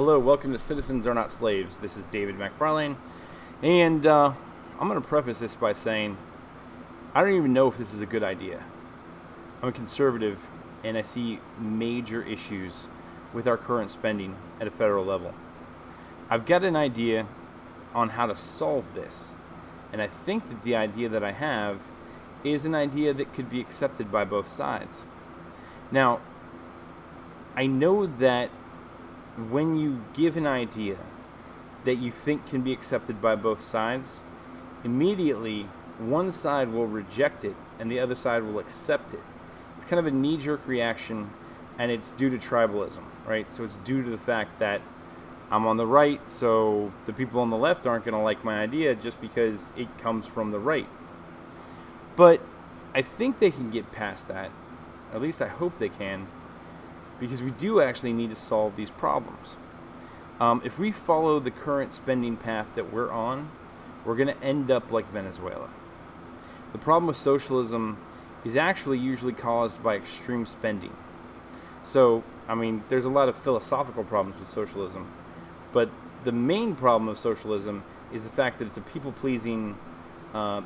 Hello, welcome to Citizens Are Not Slaves. This is David McFarlane, and I'm going to preface this by saying I don't even know if this is a good idea. I'm a conservative, and I see major issues with our current spending at a federal level. I've got an idea on how to solve this, and I think that the idea that I have is an idea that could be accepted by both sides. Now, I know that when you give an idea that you think can be accepted by both sides, immediately one side will reject it and the other side will accept it. It's kind of a knee-jerk reaction, and it's due to tribalism, right? So it's due to the fact that I'm on the right, so the people on the left aren't going to like my idea just because it comes from the right. But I think they can get past that. At least I hope they can, because we do actually need to solve these problems. If we follow the current spending path that we're on, we're going to end up like Venezuela. The problem with socialism is actually usually caused by extreme spending. So, there's a lot of philosophical problems with socialism, but the main problem of socialism is the fact that it's a people-pleasing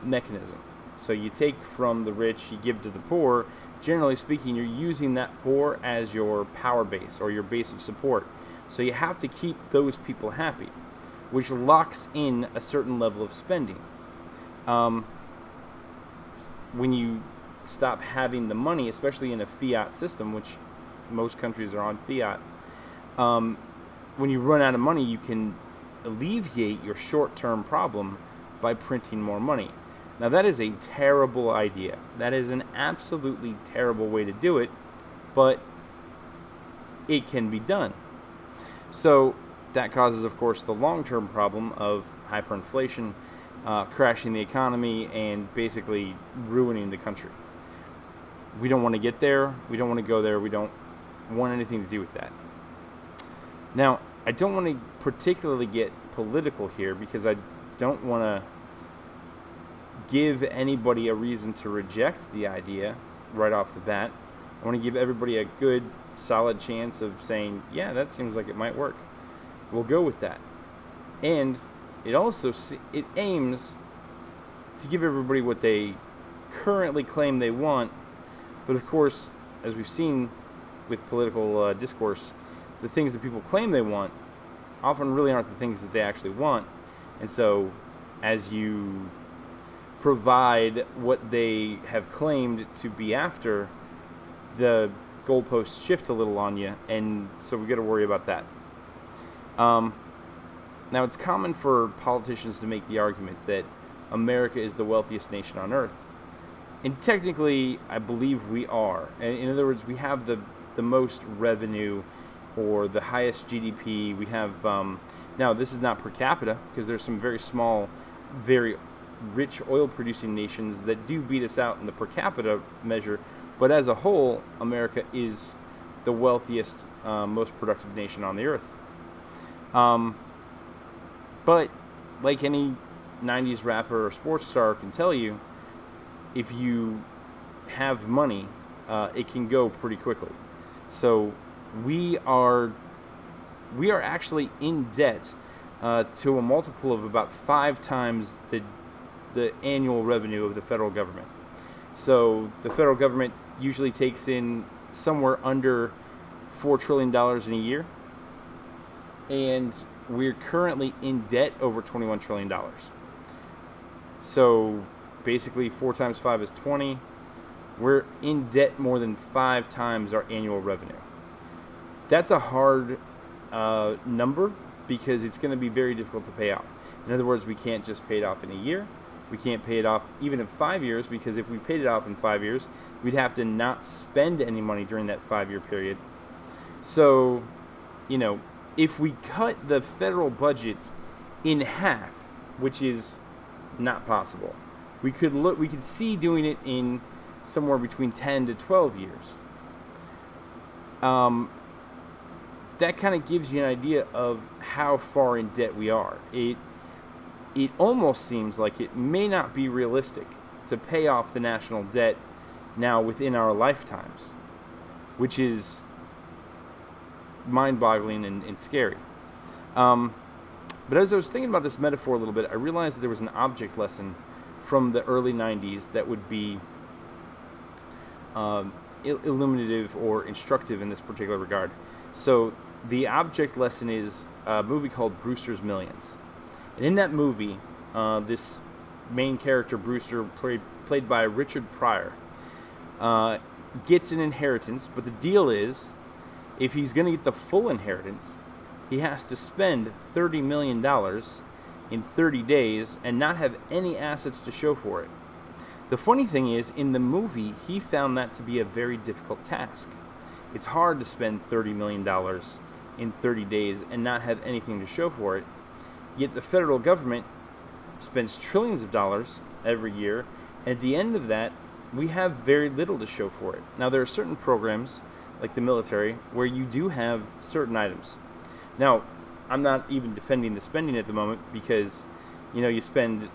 mechanism. So you take from the rich, you give to the poor. Generally speaking, you're using that poor as your power base or your base of support. So you have to keep those people happy, which locks in a certain level of spending. When you stop having the money, especially in a fiat system, which most countries are on fiat, when you run out of money, you can alleviate your short-term problem by printing more money. Now, that is a terrible idea. That is an absolutely terrible way to do it, but it can be done. So that causes, of course, the long-term problem of hyperinflation, crashing the economy, and basically ruining the country. We don't want to get there. We don't want to go there. We don't want anything to do with that. Now, I don't want to particularly get political here because I don't want to give anybody a reason to reject the idea right off the bat. I want to give everybody a good, solid chance of saying, yeah, that seems like it might work. We'll go with that. And it also it aims to give everybody what they currently claim they want. But of course, as we've seen with political discourse, the things that people claim they want often really aren't the things that they actually want. And so as you provide what they have claimed to be after, the goalposts shift a little on you, and so we got to worry about that. Now, it's common for politicians to make the argument that America is the wealthiest nation on earth, and technically, I believe we are. In other words, we have the most revenue or the highest GDP. We have now this is not per capita because there's some very small, very rich oil-producing nations that do beat us out in the per capita measure, but as a whole, America is the wealthiest, most productive nation on the earth. But like any 90s rapper or sports star can tell you, if you have money, it can go pretty quickly. So we are actually in debt to a multiple of about 5 times the annual revenue of the federal government. So the federal government usually takes in somewhere under $4 trillion in a year, and we're currently in debt over $21 trillion. So basically 4 times 5 is 20. We're in debt more than 5 times our annual revenue. That's a hard number because it's going to be very difficult to pay off. In other words, we can't just pay it off in a year. We can't pay it off even in 5 years, because if we paid it off in 5 years, we'd have to not spend any money during that 5-year period. So, if we cut the federal budget in half, which is not possible, we could see doing it in somewhere between 10 to 12 years. That kind of gives you an idea of how far in debt we are. It almost seems like it may not be realistic to pay off the national debt now within our lifetimes, which is mind-boggling and scary. But as I was thinking about this metaphor a little bit, I realized that there was an object lesson from the early 90s that would be illuminative or instructive in this particular regard. So the object lesson is a movie called Brewster's Millions. And in that movie, this main character, Brewster, played by Richard Pryor, gets an inheritance, but the deal is, if he's going to get the full inheritance, he has to spend $30 million in 30 days and not have any assets to show for it. The funny thing is, in the movie, he found that to be a very difficult task. It's hard to spend $30 million in 30 days and not have anything to show for it. Yet the federal government spends trillions of dollars every year, and at the end of that, we have very little to show for it. Now, there are certain programs, like the military, where you do have certain items. Now, I'm not even defending the spending at the moment because, you spend...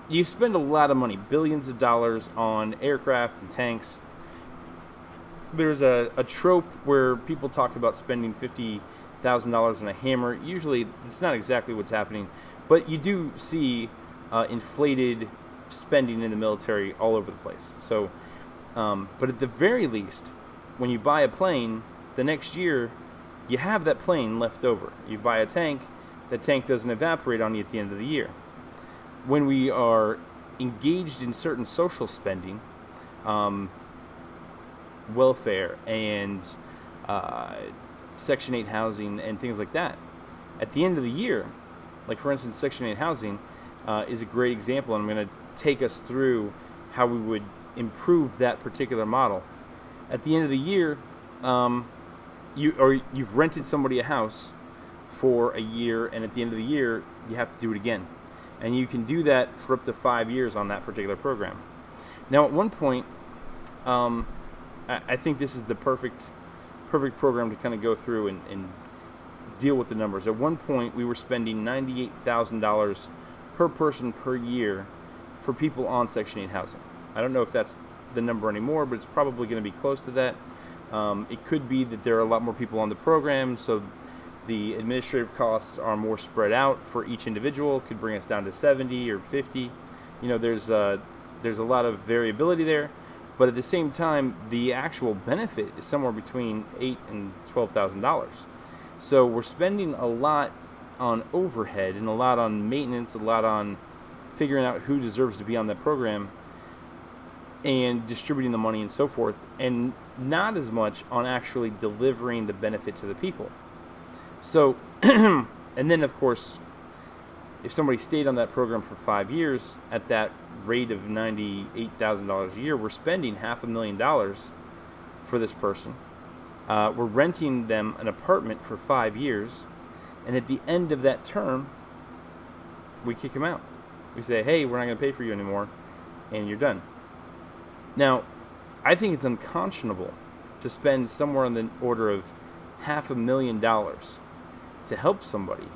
You spend a lot of money, billions of dollars, on aircraft and tanks. There's a trope where people talk about spending $50,000 on a hammer. Usually, it's not exactly what's happening, but you do see inflated spending in the military all over the place. So, but at the very least, when you buy a plane, the next year, you have that plane left over. You buy a tank, the tank doesn't evaporate on you at the end of the year. When we are engaged in certain social spending, welfare and Section 8 housing and things like that, at the end of the year, like for instance, Section 8 housing is a great example, and I'm going to take us through how we would improve that particular model. At the end of the year, you've rented somebody a house for a year, and at the end of the year, you have to do it again. And you can do that for up to 5 years on that particular program. Now, at one point, I think this is the perfect program to kind of go through and deal with the numbers. At one point, we were spending $98,000 per person per year for people on Section 8 housing. I don't know if that's the number anymore, but it's probably going to be close to that. It could be that there are a lot more people on the program, so the administrative costs are more spread out for each individual. Could bring us down to 70 or 50. There's a lot of variability there, but at the same time, the actual benefit is somewhere between $8,000 and $12,000. So we're spending a lot on overhead and a lot on maintenance, a lot on figuring out who deserves to be on that program and distributing the money and so forth, and not as much on actually delivering the benefit to the people. So, and then of course, if somebody stayed on that program for 5 years at that rate of $98,000 a year, we're spending $500,000 for this person. We're renting them an apartment for 5 years, and at the end of that term, we kick them out. We say, hey, we're not going to pay for you anymore, and you're done. Now, I think it's unconscionable to spend somewhere in the order of $500,000 to help somebody,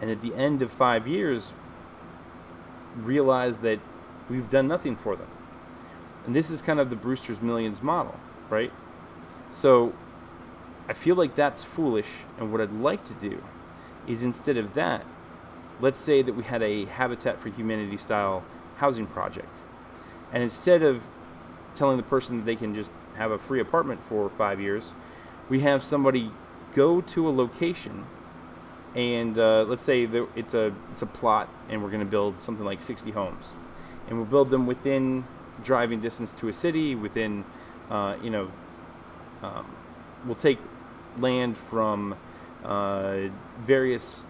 and at the end of 5 years, realize that we've done nothing for them. And this is kind of the Brewster's Millions model, right? So I feel like that's foolish, and what I'd like to do is, instead of that, let's say that we had a Habitat for Humanity style housing project, and instead of telling the person that they can just have a free apartment for 5 years, we have somebody go to a location, and let's say that it's a plot, and we're going to build something like 60 homes, and we'll build them within driving distance to a city. Within, we'll take land from various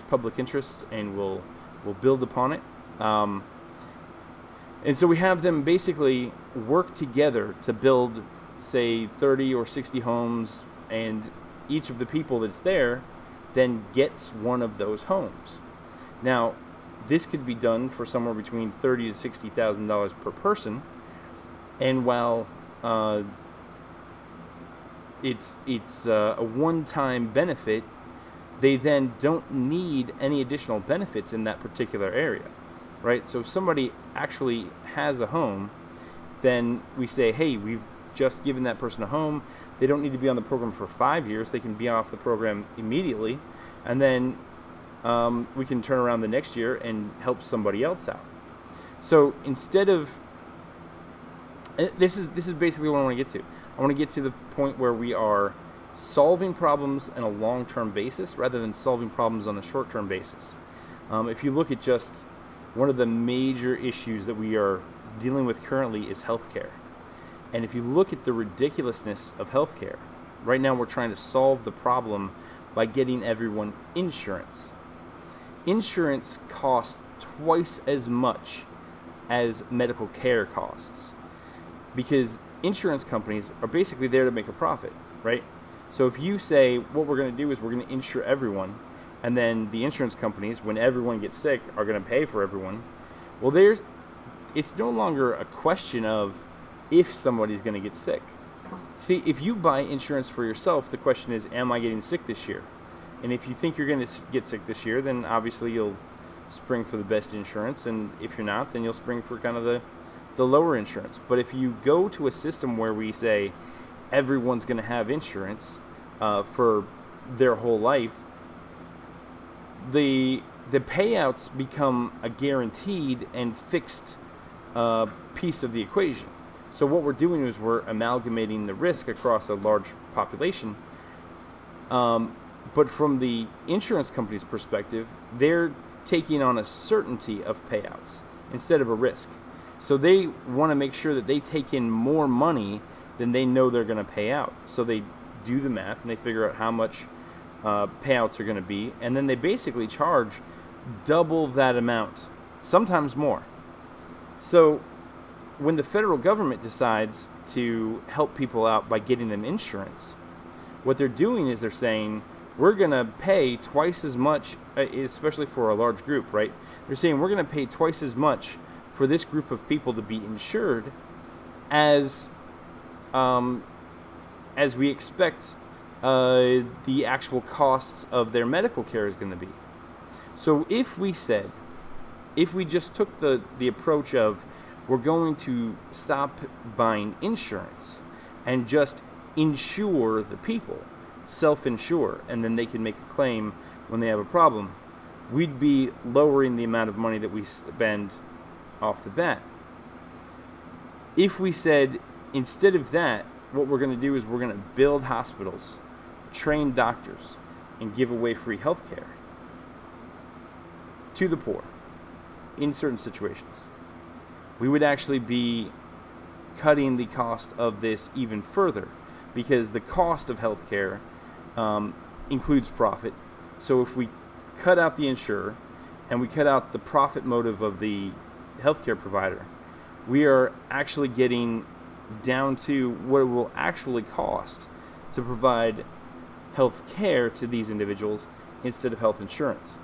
public interests, and we'll build upon it. And so we have them basically work together to build, say, 30 or 60 homes, and each of the people that's there then gets one of those homes. Now, this could be done for somewhere between $30,000 to $60,000 per person, and while it's a one-time benefit, they then don't need any additional benefits in that particular area, right? So if somebody actually has a home, then we say, hey, we've just given that person a home. They don't need to be on the program for 5 years. They can be off the program immediately, and then we can turn around the next year and help somebody else out. So instead of this is basically what I want to get to. I want to get to the point where we are solving problems on a long-term basis rather than solving problems on a short-term basis. If you look at just one of the major issues that we are dealing with currently is healthcare. And if you look at the ridiculousness of healthcare, right now we're trying to solve the problem by getting everyone insurance. Insurance costs twice as much as medical care costs, because insurance companies are basically there to make a profit, right? So if you say what we're going to do is we're going to insure everyone, and then the insurance companies, when everyone gets sick, are going to pay for everyone, well, it's no longer a question of if somebody's going to get sick. See, if you buy insurance for yourself, the question is, am I getting sick this year? And if you think you're going to get sick this year, then obviously you'll spring for the best insurance, and if you're not, then you'll spring for kind of the lower insurance. But if you go to a system where we say everyone's going to have insurance for their whole life, the payouts become a guaranteed and fixed piece of the equation. So what we're doing is we're amalgamating the risk across a large population. But from the insurance company's perspective, they're taking on a certainty of payouts instead of a risk. So they want to make sure that they take in more money than they know they're going to pay out. So they do the math and they figure out how much payouts are going to be, and then they basically charge double that amount, sometimes more. So when the federal government decides to help people out by getting them insurance, what they're doing is they're saying, we're going to pay twice as much, especially for a large group, right? They're saying we're going to pay twice as much for this group of people to be insured as we expect the actual costs of their medical care is going to be. So if we just took the approach of we're going to stop buying insurance and just insure the people, self-insure, and then they can make a claim when they have a problem, we'd be lowering the amount of money that we spend off the bat. If we said, instead of that, what we're going to do is we're going to build hospitals, train doctors, and give away free health care to the poor in certain situations, we would actually be cutting the cost of this even further, because the cost of healthcare includes profit. So if we cut out the insurer and we cut out the profit motive of the healthcare provider, we are actually getting down to what it will actually cost to provide health care to these individuals instead of health insurance.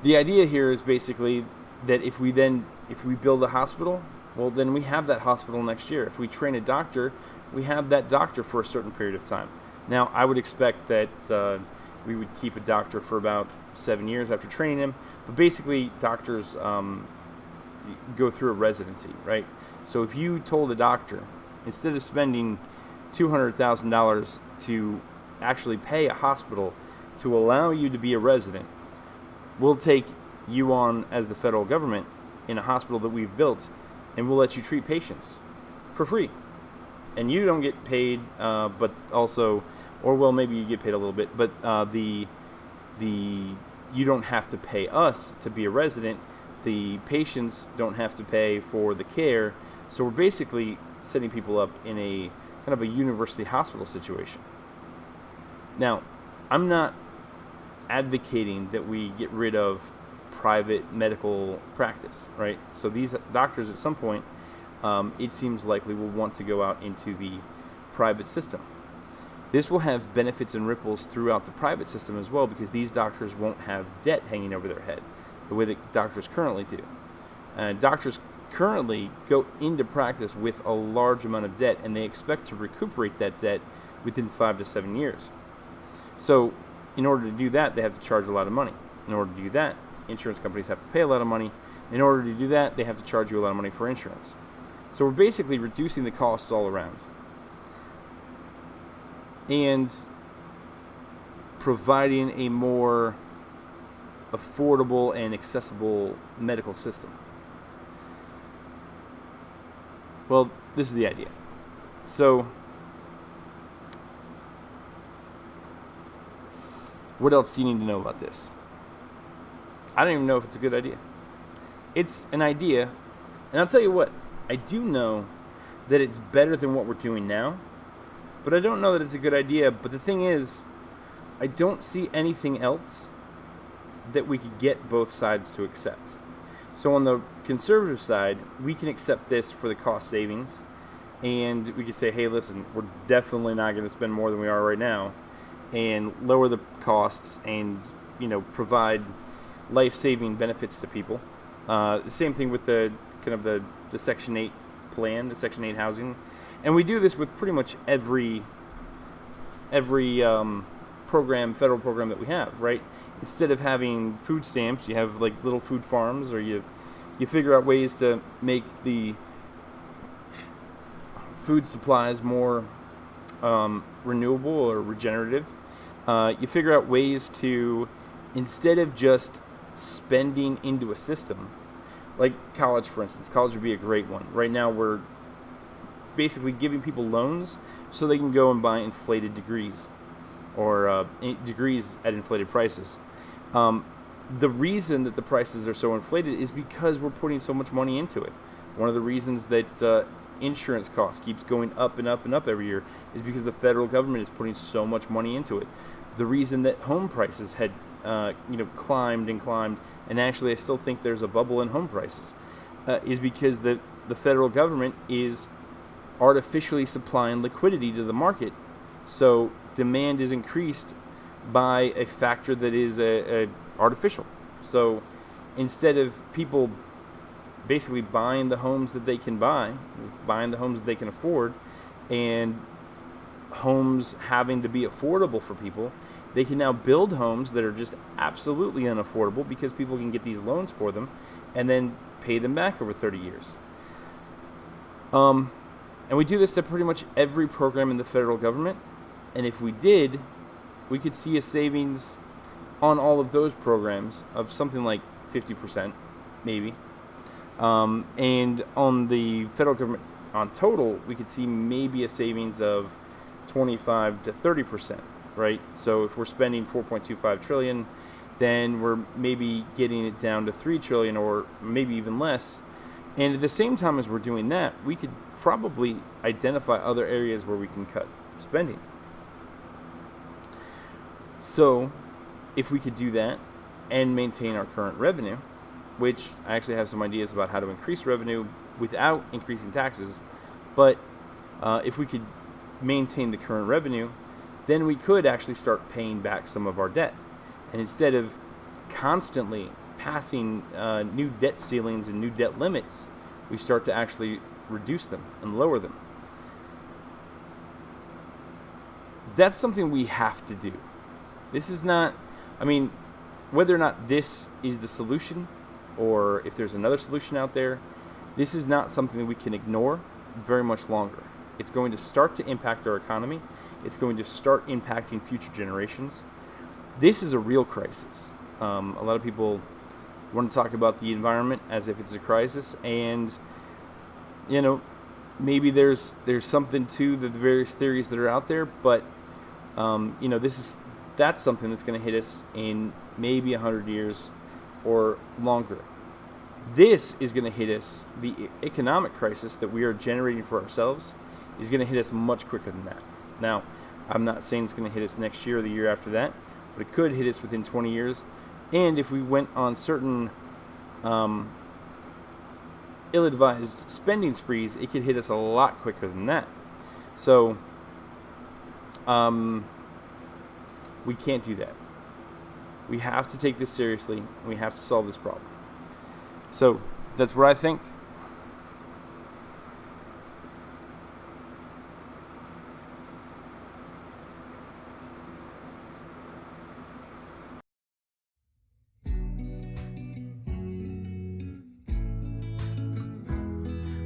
The idea here is basically that if we build a hospital, well, then we have that hospital next year. If we train a doctor, we have that doctor for a certain period of time. Now, I would expect that we would keep a doctor for about 7 years after training him, but basically doctors go through a residency, right? So if you told a doctor, instead of spending $200,000 to actually pay a hospital to allow you to be a resident, we'll take you on as the federal government in a hospital that we've built, and we'll let you treat patients for free. And you don't get paid, but also, or well, maybe you get paid a little bit, but you don't have to pay us to be a resident. The patients don't have to pay for the care. So we're basically setting people up in a kind of a university hospital situation. Now, I'm not advocating that we get rid of private medical practice, right? So these doctors at some point, it seems likely will want to go out into the private system. This will have benefits and ripples throughout the private system as well, because these doctors won't have debt hanging over their head the way that doctors currently do. Doctors currently go into practice with a large amount of debt, and they expect to recuperate that debt within 5 to 7 years. So in order to do that, they have to charge a lot of money. In order to do that, insurance companies have to pay a lot of money. In order to do that, they have to charge you a lot of money for insurance. So we're basically reducing the costs all around and providing a more affordable and accessible medical system. Well, this is the idea. So, what else do you need to know about this? I don't even know if it's a good idea. It's an idea, and I'll tell you what, I do know that it's better than what we're doing now, but I don't know that it's a good idea. But the thing is, I don't see anything else that we could get both sides to accept. So on the conservative side, we can accept this for the cost savings, and we can say, hey, listen, we're definitely not going to spend more than we are right now, and lower the costs and, provide life-saving benefits to people. The same thing with the kind of the Section 8 plan, the Section 8 housing. And we do this with pretty much every program, federal program that we have, right? Instead of having food stamps, you have like little food farms, or you figure out ways to make the food supplies more renewable or regenerative. You figure out ways to, instead of just spending into a system, like college, for instance. College would be a great one. Right now, we're basically giving people loans so they can go and buy inflated degrees, or degrees at inflated prices. The reason that the prices are so inflated is because we're putting so much money into it. One of the reasons that insurance costs keeps going up and up and up every year is because the federal government is putting so much money into it. The reason that home prices had climbed and climbed, and actually I still think there's a bubble in home prices, is because the federal government is artificially supplying liquidity to the market. So demand is increased by a factor that is artificial. So instead of people basically buying the homes that they can buy, buying the homes that they can afford, and homes having to be affordable for people, they can now build homes that are just absolutely unaffordable because people can get these loans for them and then pay them back over 30 years. And we do this to pretty much every program in the federal government. And if we did, we could see a savings on all of those programs of something like 50%, maybe. And on the federal government on total, we could see maybe a savings of 25 to 30%, right? So if we're spending 4.25 trillion, then we're maybe getting it down to 3 trillion or maybe even less. And at the same time as we're doing that, we could probably identify other areas where we can cut spending. So if we could do that and maintain our current revenue, which I actually have some ideas about how to increase revenue without increasing taxes, but if we could maintain the current revenue, then we could actually start paying back some of our debt. And instead of constantly passing new debt ceilings and new debt limits, we start to actually reduce them and lower them. That's something we have to do. This is not, whether or not this is the solution or if there's another solution out there, this is not something that we can ignore very much longer. It's going to start to impact our economy. It's going to start impacting future generations. This is a real crisis. A lot of people want to talk about the environment as if it's a crisis, and maybe there's something to the various theories that are out there, but that's something that's going to hit us in maybe 100 years or longer. This is going to hit us, the economic crisis that we are generating for ourselves is going to hit us much quicker than that. Now, I'm not saying it's going to hit us next year or the year after that, but it could hit us within 20 years. And if we went on certain ill-advised spending sprees, it could hit us a lot quicker than that. So, we can't do that. We have to take this seriously, and we have to solve this problem. So, that's what I think.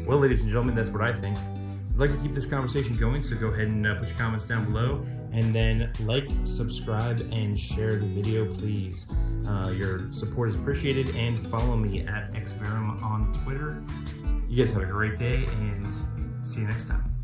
Well, ladies and gentlemen, that's what I think. I'd like to keep this conversation going, so go ahead and put your comments down below, and then like, subscribe, and share the video, please. Your support is appreciated, and follow me at xverum on Twitter. You guys have a great day, and see you next time.